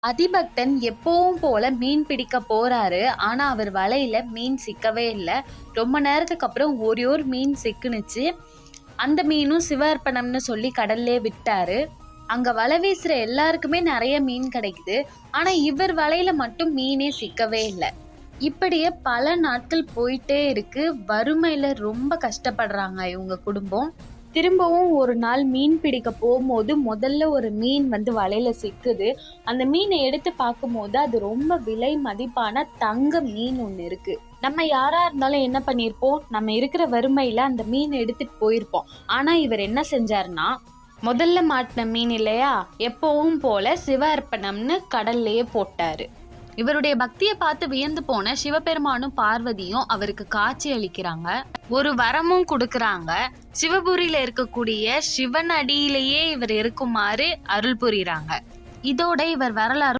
அதிபக்தன் எப்பவும் போல மீன் பிடிக்க போறாரு. ஆனா அவர் வலையில மீன் சிக்கவே இல்லை. ரொம்ப நேரத்துக்கு அப்புறம் ஒரே ஒரு மீன் சிக்குனுச்சு. அந்த மீனும் சிவார்ப்பணம்னு சொல்லி கடல்லே விட்டாரு. அங்க வலை வீசுற எல்லாருக்குமே நிறைய மீன் கிடைக்குது. ஆனா இவர் வலையில மட்டும் மீனே சிக்கவே இல்லை. இப்படியே பல நாட்கள் போயிட்டே இருக்கு. வறுமையில ரொம்ப கஷ்டப்படுறாங்க இவங்க குடும்பம். திரும்பவும் ஒரு நாள் மீன் பிடிக்க போகும்போது முதல்ல ஒரு மீன் வலையில சிக்குது. அந்த மீனை எடுத்து பார்க்கும்போது அது ரொம்ப விலை மதிப்பான தங்க மீன் ஒன்று இருக்கு. நம்ம யாரா இருந்தாலும் என்ன பண்ணியிருப்போம், நம்ம இருக்கிற வறுமையில அந்த மீனை எடுத்துட்டு போயிருப்போம். ஆனா இவர் என்ன செஞ்சாருன்னா, முதல்ல மாட்டின மீன் இல்லையா, எப்பவும் போல சிவ அர்ப்பணம்னு கடல்லையே போட்டாரு. இவருடைய பக்தியை பார்த்து வியந்து போன சிவபெருமானும் பார்வதியும் அவருக்கு காட்சி அளிக்கிறாங்க. ஒரு வரமும் கொடுக்கறாங்க. சிவபுரியில இருக்கக்கூடிய சிவன் அடியிலேயே இவர் இருக்குமாறு அருள் புரியுறாங்க. இதோட இவர் வரலாறு